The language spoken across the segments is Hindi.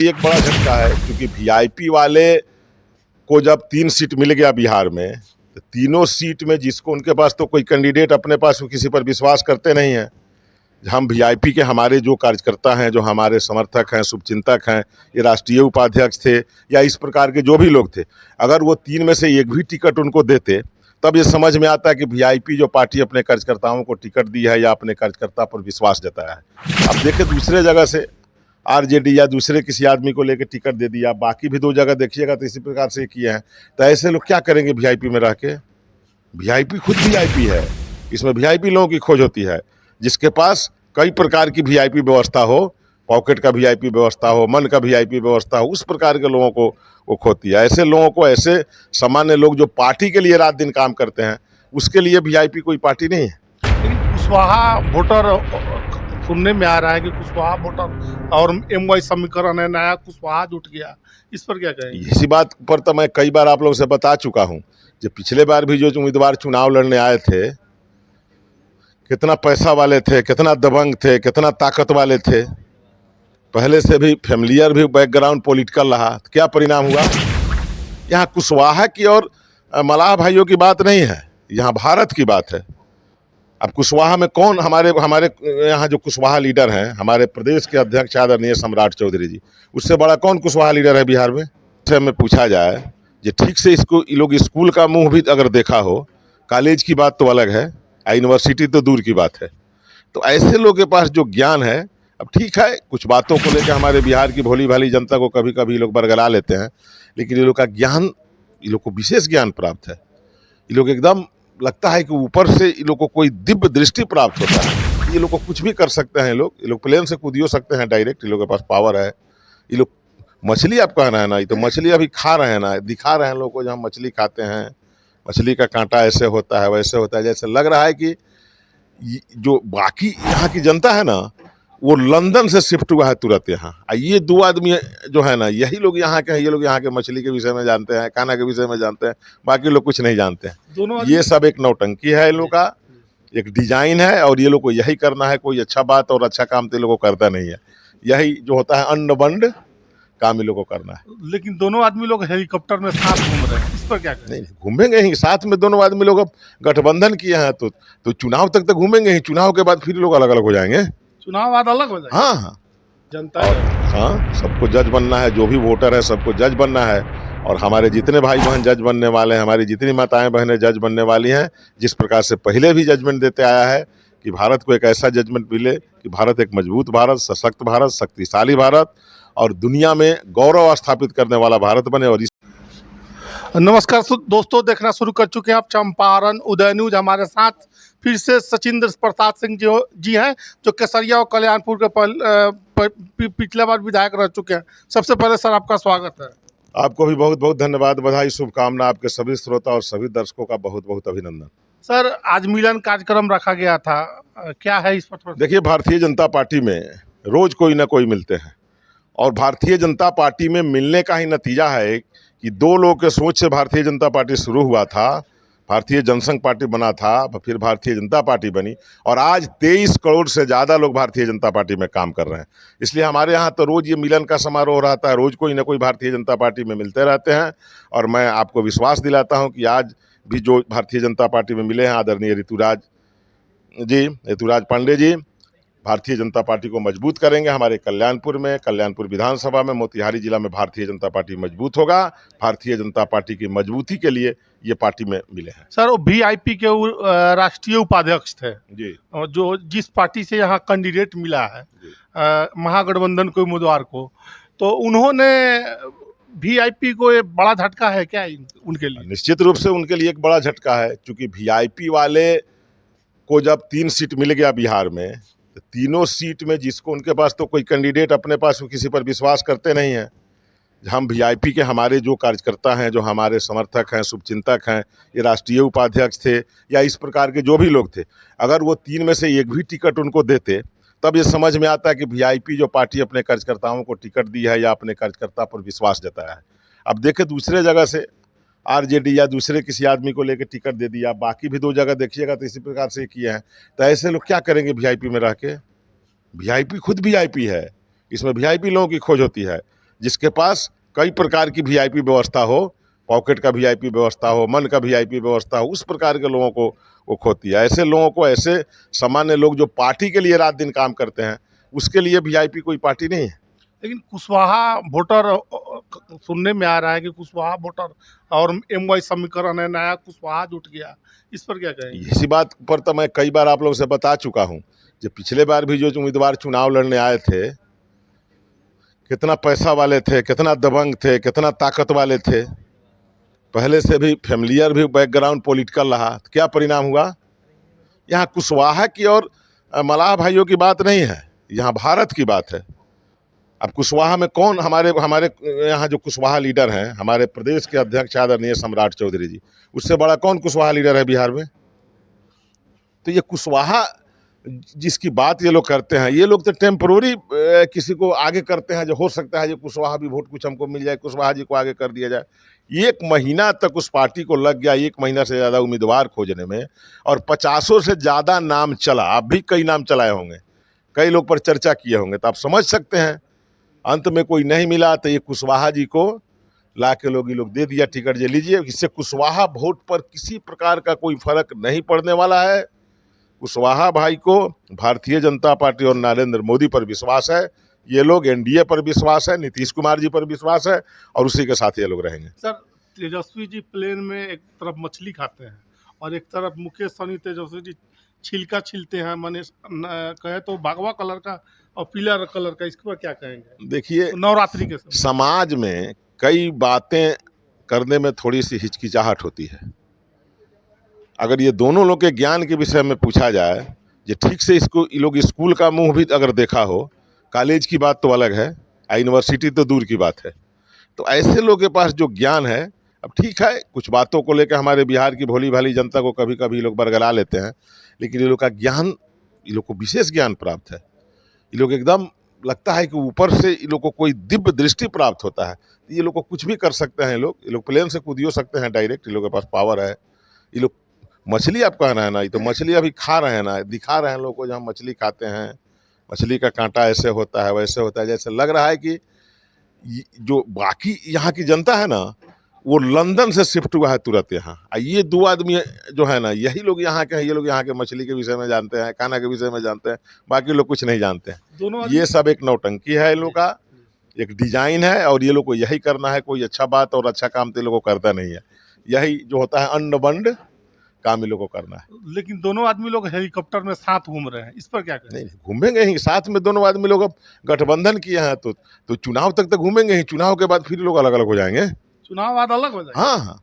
एक बड़ा झटका है क्योंकि वीआईपी वाले को जब 3 सीट मिल गया बिहार में, तो तीनों सीट में जिसको उनके पास तो कोई कैंडिडेट अपने पास किसी पर विश्वास करते नहीं हैं। हम वीआईपी के हमारे जो कार्यकर्ता हैं, जो हमारे समर्थक हैं, शुभचिंतक हैं, ये राष्ट्रीय उपाध्यक्ष थे या इस प्रकार के जो भी लोग थे, अगर वो 3 में से एक भी टिकट उनको देते तब ये समझ में आता है कि वीआईपी जो पार्टी अपने कार्यकर्ताओं को टिकट दी है या अपने कार्यकर्ता पर विश्वास जताया है। अब देखिए दूसरे जगह से आरजेडी या दूसरे किसी आदमी को लेकर टिकट दे दिया, बाकी भी 2 जगह देखिएगा तो इसी प्रकार से किए हैं। तो ऐसे लोग क्या करेंगे वीआईपी में रह के? वीआईपी खुद वीआईपी है, इसमें वीआईपी लोगों की खोज होती है। जिसके पास कई प्रकार की वीआईपी व्यवस्था हो, पॉकेट का वीआईपी व्यवस्था हो, मन का वीआईपी व्यवस्था हो, उस प्रकार के लोगों को वो खोती है। ऐसे लोगों को, ऐसे सामान्य लोग जो पार्टी के लिए रात दिन काम करते हैं, उसके लिए वीआईपी कोई पार्टी नहीं है। लेकिन कुशवाहा वोटर सुनने में आ रहा है कि कुशवाहा वोटर और एमवाई समीकरण है, नया कुशवाहा जुट गया, इस पर क्या कहेंगे? इसी बात पर तो मैं कई बार आप लोगों से बता चुका हूँ। जो पिछले बार भी जो उम्मीदवार चुनाव लड़ने आए थे, कितना पैसा वाले थे, कितना दबंग थे, कितना ताकत वाले थे, पहले से भी फैमिलियर भी बैकग्राउंड पॉलिटिकल रहा, तो क्या परिणाम हुआ? यहाँ कुशवाहा की और मलाह भाइयों की बात नहीं है, यहाँ भारत की बात है। अब कुशवाहा में कौन, हमारे यहाँ जो कुशवाहा लीडर हैं, हमारे प्रदेश के अध्यक्ष आदरणीय सम्राट चौधरी जी, उससे बड़ा कौन कुशवाहा लीडर है बिहार में? से हमें पूछा जाए जो ठीक से इसको ये लोग स्कूल का मुंह भी अगर देखा हो, कॉलेज की बात तो अलग है, यूनिवर्सिटी तो दूर की बात है। तो ऐसे लोगों के पास जो ज्ञान है, अब ठीक है कुछ बातों को लेकर हमारे बिहार की भोली भाली जनता को कभी कभी लोग बरगला लेते हैं, लेकिन ये लोग का ज्ञान, ये लोग को विशेष ज्ञान प्राप्त है। ये लोग एकदम लगता है कि ऊपर से ये लोग को कोई दिव्य दृष्टि प्राप्त होता है। ये लोग को कुछ भी कर सकते हैं, ये लोग प्लेन से कूदियो सकते हैं डायरेक्ट, ये लोग के पास पावर है। ये लोग मछली, आप कह रहे हैं ना, ये तो मछली अभी खा रहे हैं ना, दिखा रहे हैं लोगों को जहाँ मछली खाते हैं, मछली का कांटा ऐसे होता है वैसे होता है। जैसे लग रहा है कि जो बाकी यहाँ की जनता है ना, वो लंदन से शिफ्ट हुआ है तुरंत यहाँ। ये 2 आदमी जो है ना, यही लोग यहाँ के हैं। ये लोग यहाँ के मछली के विषय में जानते हैं, खाना के विषय में जानते हैं, बाकी लोग कुछ नहीं जानते हैं। ये सब एक नौटंकी है, इन लोग का एक डिजाइन है, और ये लोग को यही करना है। कोई अच्छा बात और अच्छा काम तो लोगों को करता नहीं है। यही जो होता है अन्न बंड काम इन लोगों को करना है। लेकिन दोनों आदमी लोग हेलीकॉप्टर में साथ घूम रहे हैं, इस पर क्या कहेंगे? नहीं, घूमेंगे ही साथ में, दोनों आदमी लोग अब गठबंधन किए हैं तो चुनाव तक तो घूमेंगे ही। चुनाव के बाद फिर लोग अलग अलग हो जाएंगे। चुनाव बाद अलग हो जाएगा। हाँ हाँ, जनता हाँ, सबको जज बनना है, जो भी वोटर है सबको जज बनना है। और हमारे जितने भाई बहन जज बनने वाले हैं, हमारी जितनी माताएं बहनें जज बनने वाली हैं, जिस प्रकार से पहले भी जजमेंट देते आया है कि भारत को एक ऐसा जजमेंट मिले कि भारत एक मजबूत भारत, सशक्त भारत, शक्तिशाली भारत और दुनिया में गौरव स्थापित करने वाला भारत बने। और नमस्कार दोस्तों, देखना शुरू कर चुके हैं आप चंपारण उदय न्यूज। हमारे साथ फिर से सचिंद्र प्रसाद सिंह जी हैं, जो केसरिया और कल्याणपुर के पिछले बार विधायक रह चुके हैं। सबसे पहले सर आपका स्वागत है। आपको भी बहुत बहुत धन्यवाद, बधाई, शुभकामना। आपके सभी श्रोता और सभी दर्शकों का बहुत बहुत अभिनंदन। सर, आज मिलन कार्यक्रम रखा गया था, क्या है इस पर? देखिए, भारतीय जनता पार्टी में रोज कोई ना कोई मिलते हैं, और भारतीय जनता पार्टी में मिलने का ही नतीजा है कि 2 लोगों के सोच से भारतीय जनता पार्टी शुरू हुआ था। भारतीय जनसंघ पार्टी बना था, फिर भारतीय जनता पार्टी बनी, और आज 23 करोड़ से ज़्यादा लोग भारतीय जनता पार्टी में काम कर रहे हैं। इसलिए हमारे यहाँ तो रोज़ ये मिलन का समारोह रहता है, रोज़ कोई ना कोई भारतीय जनता पार्टी में मिलते रहते हैं। और मैं आपको विश्वास दिलाता हूँ कि आज भी जो भारतीय जनता पार्टी में मिले हैं, आदरणीय ऋतुराज पांडे जी भारतीय जनता पार्टी को मजबूत करेंगे। हमारे कल्याणपुर विधानसभा में, मोतिहारी जिला में भारतीय जनता पार्टी मजबूत होगा। भारतीय जनता पार्टी की मजबूती के लिए ये पार्टी में मिले हैं। सर, वो वीआईपी के राष्ट्रीय उपाध्यक्ष थे जी, जो जिस पार्टी से यहाँ कैंडिडेट मिला है, महागठबंधन के उम्मीदवार को, तो उन्होंने वीआईपी को एक बड़ा झटका है क्या उनके लिए? निश्चित रूप से उनके लिए एक बड़ा झटका है, क्योंकि वीआईपी वाले को जब 3 सीट मिल गया बिहार में, तो तीनों सीट में जिसको उनके पास तो कोई कैंडिडेट अपने पास किसी पर विश्वास करते नहीं हैं। हम वीआईपी के हमारे जो कार्यकर्ता हैं, जो हमारे समर्थक हैं, शुभचिंतक हैं, ये राष्ट्रीय उपाध्यक्ष थे या इस प्रकार के जो भी लोग थे, अगर वो 3 में से एक भी टिकट उनको देते तब ये समझ में आता है कि वीआईपी जो पार्टी अपने कार्यकर्ताओं को टिकट दी है या अपने कार्यकर्ता पर विश्वास जताया है। अब देखिए दूसरे जगह से आरजेडी या दूसरे किसी आदमी को लेकर टिकट दे दिया, बाकी भी 2 जगह देखिएगा तो इसी प्रकार से किए हैं। तो ऐसे लोग क्या करेंगे वीआईपी में रह के? वीआईपी खुद वीआईपी है, इसमें वीआईपी लोगों की खोज होती है। जिसके पास कई प्रकार की वीआईपी व्यवस्था हो, पॉकेट का वीआईपी व्यवस्था हो, मन का वीआईपी व्यवस्था हो, उस प्रकार के लोगों को वो खोती है। ऐसे लोगों को, ऐसे सामान्य लोग जो पार्टी के लिए रात दिन काम करते हैं, उसके लिए वीआईपी कोई पार्टी नहीं है। लेकिन कुशवाहा वोटर सुनने में आ रहा है कि कुशवाहा वोटर और एमवाई समीकरण है, नया कुशवाहा जुट गया, इस पर क्या कहेंगे? इसी बात पर तो मैं कई बार आप लोगों से बता चुका हूँ, जो पिछले बार भी जो उम्मीदवार चुनाव लड़ने आए थे, कितना पैसा वाले थे, कितना दबंग थे, कितना ताकत वाले थे, पहले से भी फैमिलियर भी बैकग्राउंड पॉलिटिकल रहा। तो क्या परिणाम हुआ? यहाँ कुशवाहा की और मलाह भाइयों की बात नहीं है, यहाँ भारत की बात है। अब कुशवाहा में कौन, हमारे यहाँ जो कुशवाहा लीडर हैं, हमारे प्रदेश के अध्यक्ष आदरणीय सम्राट चौधरी जी, उससे बड़ा कौन कुशवाहा लीडर है बिहार में? तो ये कुशवाहा जिसकी बात ये लोग करते हैं, ये लोग तो टेम्परोरी किसी को आगे करते हैं, जो हो सकता है ये कुशवाहा भी वोट कुछ हमको मिल जाए, कुशवाहा जी को आगे कर दिया जाए। 1 महीना तक उस पार्टी को लग गया, 1 महीना से ज़्यादा उम्मीदवार खोजने में, और 50 से ज़्यादा नाम चला। आप भी कई नाम चलाए होंगे, कई लोग पर चर्चा किए होंगे, तो आप समझ सकते हैं अंत में कोई नहीं मिला तो ये कुशवाहा जी को ला के ये लोग दे दिया टिकट, जे लीजिए। इससे कुशवाहा वोट पर किसी प्रकार का कोई फर्क नहीं पड़ने वाला है। कुशवाहा भाई को भारतीय जनता पार्टी और नरेंद्र मोदी पर विश्वास है, ये लोग एनडीए पर विश्वास है, नीतीश कुमार जी पर विश्वास है, और उसी के साथ ये लोग रहेंगे। सर, तेजस्वी जी प्लेन में एक तरफ मछली खाते हैं और एक तरफ मुकेश सहनी तेजस्वी जी छिलका छिलते हैं, माने कहे तो भगवा कलर का और पीला कलर का, इसके पर क्या कहेंगे? देखिए, नवरात्रि के समय समाज में कई बातें करने में थोड़ी सी हिचकिचाहट होती है। अगर ये दोनों लोग के ज्ञान के विषय में पूछा जाए, जो ठीक से इसको ये लोग स्कूल का मुंह भी अगर देखा हो, कॉलेज की बात तो अलग है, यूनिवर्सिटी तो दूर की बात है। तो ऐसे लोग के पास जो ज्ञान है, अब ठीक है, कुछ बातों को लेकर हमारे बिहार की भोली भाली जनता को कभी कभी लोग बरगला लेते हैं, लेकिन ये लोग का ज्ञान, ये लोग को विशेष ज्ञान प्राप्त है। ये लोग एकदम लगता है कि ऊपर से ये लोग को कोई दिव्य दृष्टि प्राप्त होता है। ये लोग को कुछ भी कर सकते हैं, ये लोग प्लेन से कूदियो सकते हैं डायरेक्ट, ये लोग के पास पावर है। ये लोग मछली, आप कह रहे हैं ना, ये तो मछली अभी खा रहे हैं ना, दिखा रहे हैं लोगों को जहाँ मछली खाते हैं, मछली का कांटा ऐसे होता है, वैसे होता है। जैसे लग रहा है कि जो बाकी यहाँ की जनता है ना, वो लंदन से शिफ्ट हुआ है तुरंत यहाँ। ये 2 आदमी जो है ना, यही लोग यहाँ के हैं। ये लोग यहाँ के मछली के विषय में जानते हैं, खाना के विषय में जानते हैं, बाकी लोग कुछ नहीं जानते हैं। ये सब एक नौटंकी है, इन लोग का एक डिजाइन है, और ये लोग को यही करना है। कोई अच्छा बात और अच्छा काम तो ये लोग को करता नहीं है। यही जो होता है अन्न बंड काम इन लोग को करना है। लेकिन दोनों आदमी लोग हेलीकॉप्टर में साथ घूम रहे हैं, इस पर क्या कहें? नहीं, घूमेंगे ही साथ में, दोनों आदमी लोग अब गठबंधन किए हैं, तो चुनाव तक तो घूमेंगे ही। चुनाव के बाद फिर लोग अलग अलग हो जाएंगे, चुनाव बाद अलग हो जाएगा। हाँ हाँ।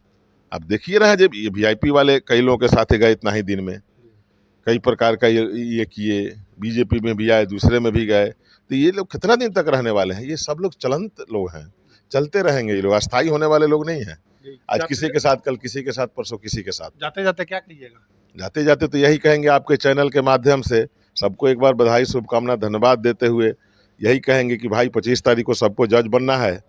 अब देखिए रहे, जब ये वीआईपी वाले कई लोगों के साथ गए इतना ही दिन में, कई प्रकार का ये किए, बीजेपी में भी आए, दूसरे में भी गए, तो ये लोग कितना दिन तक रहने वाले हैं? ये सब लोग चलंत लोग हैं, चलते रहेंगे। ये लोग अस्थायी होने वाले लोग नहीं हैं। आज किसी के साथ, कल किसी के साथ, परसों किसी के साथ। जाते जाते क्या कहिएगा? जाते जाते तो यही कहेंगे, आपके चैनल के माध्यम से सबको एक बार बधाई, शुभकामना, धन्यवाद देते हुए यही कहेंगे कि भाई 25 तारीख को सबको जज बनना है,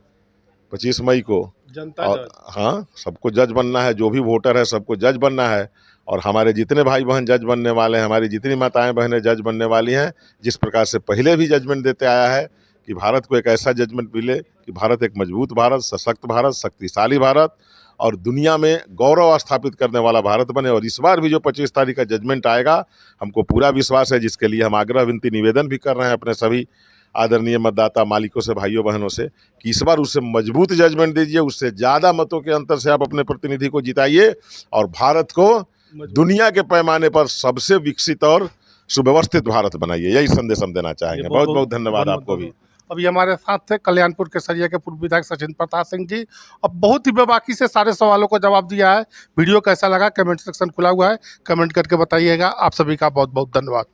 25 मई को जनता और हाँ, सबको जज बनना है। जो भी वोटर है सबको जज बनना है, और हमारे जितने भाई बहन जज बनने वाले हैं, हमारी जितनी माताएं बहनें जज बनने वाली हैं, जिस प्रकार से पहले भी जजमेंट देते आया है कि भारत को एक ऐसा जजमेंट मिले कि भारत एक मजबूत भारत, सशक्त भारत, शक्तिशाली भारत और दुनिया में गौरव स्थापित करने वाला भारत बने। और इस बार भी जो 25 तारीख का जजमेंट आएगा, हमको पूरा विश्वास है, जिसके लिए हम आग्रह विनती निवेदन भी कर रहे हैं अपने सभी आदरणीय मतदाता मालिकों से, भाइयों बहनों से, कि इस बार उससे मजबूत जजमेंट दीजिए, उससे ज़्यादा मतों के अंतर से आप अपने प्रतिनिधि को जिताइए और भारत को दुनिया के पैमाने पर सबसे विकसित और सुव्यवस्थित भारत बनाइए। यही संदेश हम देना चाहेंगे। बहुत बहुत धन्यवाद आपको भी। अभी हमारे साथ थे कल्याणपुर केसरिया के पूर्व विधायक सचिंद्र प्रताप सिंह जी। अब बहुत ही बेबाकी से सारे सवालों को जवाब दिया है। वीडियो कैसा लगा कमेंट सेक्शन खुला हुआ है, कमेंट करके बताइएगा। आप सभी का बहुत बहुत धन्यवाद।